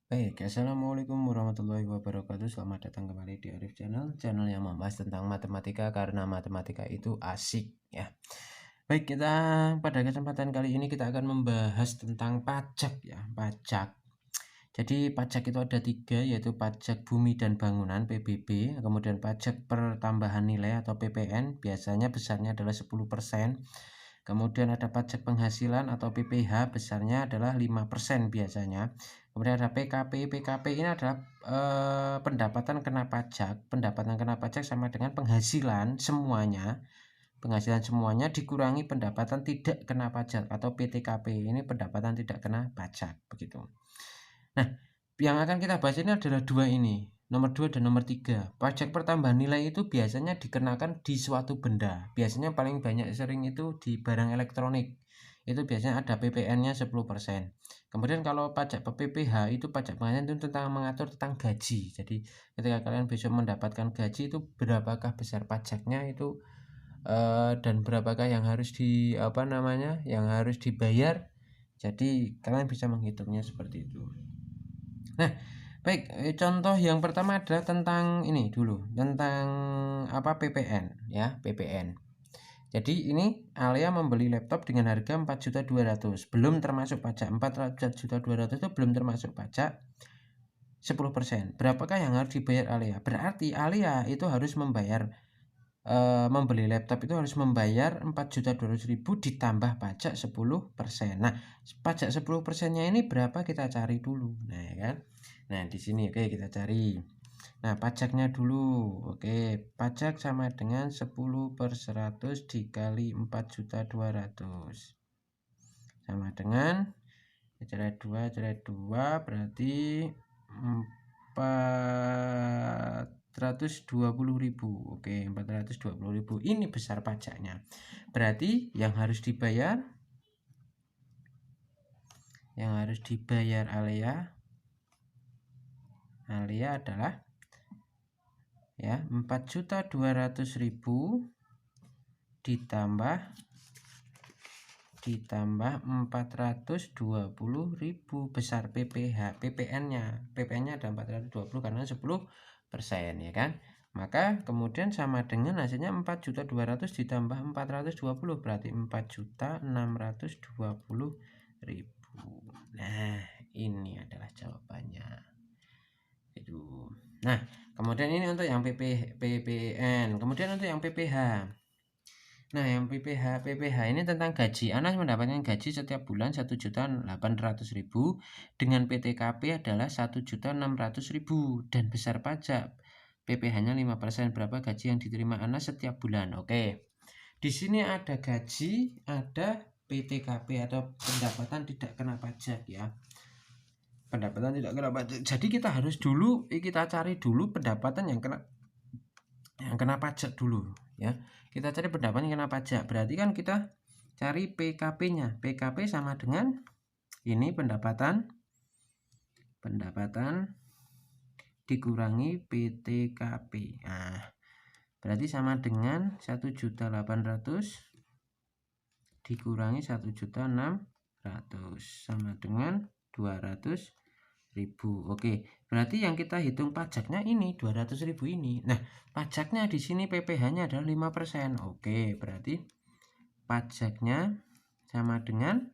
Baik, assalamualaikum warahmatullahi wabarakatuh. Selamat datang kembali di Arif channel yang membahas tentang matematika karena matematika itu asik ya. Baik, kita pada kesempatan kali ini kita akan membahas tentang pajak ya, pajak. Jadi pajak itu ada tiga, yaitu pajak bumi dan bangunan (PBB), kemudian pajak pertambahan nilai atau PPN, biasanya besarnya adalah 10%. Kemudian ada pajak penghasilan atau PPH, besarnya adalah 5% biasanya. Kemudian ada PKP. PKP ini adalah pendapatan kena pajak. Pendapatan kena pajak sama dengan penghasilan semuanya. Penghasilan semuanya dikurangi pendapatan tidak kena pajak atau PTKP. Ini pendapatan tidak kena pajak begitu. Nah, yang akan kita bahas ini adalah dua ini. Nomor 2 dan nomor 3. Pajak pertambahan nilai itu biasanya dikenakan di suatu benda. Biasanya paling banyak sering itu di barang elektronik. Itu biasanya ada PPN-nya 10%. Kemudian kalau pajak PPH itu pajak penghasilan itu tentang mengatur tentang gaji. Jadi ketika kalian besok mendapatkan gaji itu berapakah besar pajaknya itu dan berapakah yang harus yang harus dibayar. Jadi kalian bisa menghitungnya seperti itu. Nah, baik, contoh yang pertama adalah tentang ini dulu, tentang PPN ya, PPN. Jadi ini Alia membeli laptop dengan harga 4.200.000, belum termasuk pajak. 4.200.000 itu belum termasuk pajak 10%. Berapakah yang harus dibayar Alia? Berarti Alia itu harus membayar membeli laptop itu harus membayar 4.200.000 ditambah pajak 10%. Nah, pajak 10%-nya ini berapa kita cari dulu. Nah, ya kan? Nah, di sini oke kita cari. Nah, pajaknya dulu. Oke, pajak sama dengan 10/100 dikali 4.200.000. Sama dengan cara 2 berarti 420.000. Oke, 420.000 ini besar pajaknya. Berarti yang harus dibayar Alia adalah ya 4.200.000 ditambah 420.000 besar PPN-nya ada 420 karena 10% ya kan. Maka kemudian sama dengan hasilnya 4.200.000 ditambah 420 berarti 4.620.000. Nah, ini adalah jawabannya. Itu. Nah, kemudian ini untuk yang PPN. Kemudian untuk yang PPH. Nah, yang PPH ini tentang gaji. Anas mendapatkan gaji setiap bulan 1.800.000 dengan PTKP adalah 1.600.000 dan besar pajak PPH-nya 5%. Berapa gaji yang diterima Anas setiap bulan? Oke. Di sini ada gaji, ada PTKP atau pendapatan tidak kena pajak ya. Pendapatan tidak kena pajak. Jadi kita cari dulu pendapatan yang kena pajak dulu ya. Kita cari pendapatan yang kena pajak. Berarti kan kita cari PKP-nya. PKP sama dengan ini pendapatan dikurangi PTKP. Nah, berarti sama dengan 1.800.000 dikurangi 1.600.000 sama dengan 200.000. Oke, berarti yang kita hitung pajaknya ini 200.000 ini. Nah, pajaknya di sini PPH-nya adalah 5%. Oke, berarti pajaknya sama dengan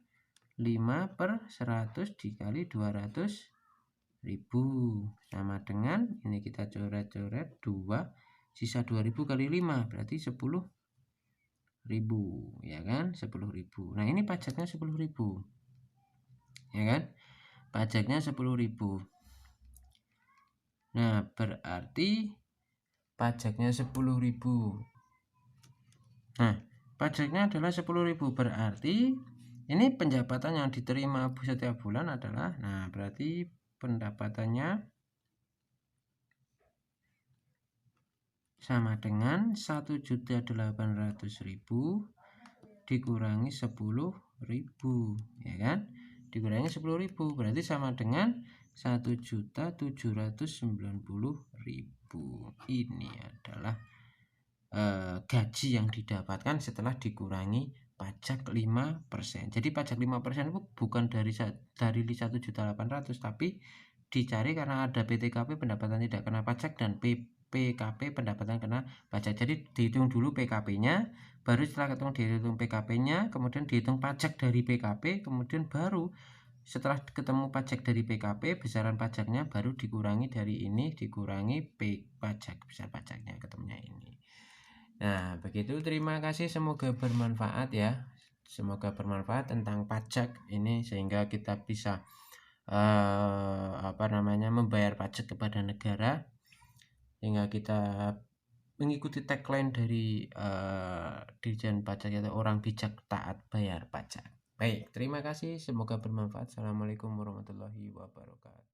5/100 dikali 200.000 sama dengan ini kita coret-coret 2, sisa 2.000 kali 5 berarti 10.000 ya kan, 10.000. Nah, ini pajaknya 10.000 ya kan, pajaknya 10.000. Nah, berarti pajaknya 10.000. Nah, pajaknya adalah 10.000 berarti ini pendapatan yang diterima setiap bulan adalah, nah berarti pendapatannya sama dengan 1.800.000 dikurangi 10.000 ya kan, dikurangi 10.000 berarti sama dengan 1.790.000. Ini adalah gaji yang didapatkan setelah dikurangi pajak 5%. Jadi pajak 5% itu bukan dari 1.800.000 tapi dicari karena ada PTKP pendapatan tidak kena pajak dan PKP pendapatan kena pajak. Jadi dihitung dulu PKP-nya, baru setelah dihitung PKP-nya, kemudian dihitung pajak dari PKP, kemudian baru setelah ketemu pajak dari PKP, besaran pajaknya baru dikurangi dari ini, dikurangi pajak, besar pajaknya ketemunya ini. Nah, begitu. Terima kasih, semoga bermanfaat ya. Semoga bermanfaat tentang pajak ini sehingga kita bisa membayar pajak kepada negara, sehingga kita mengikuti tagline dari Dirjen Pajak atau orang bijak taat bayar pajak. Baik, terima kasih, semoga bermanfaat. Assalamualaikum warahmatullahi wabarakatuh.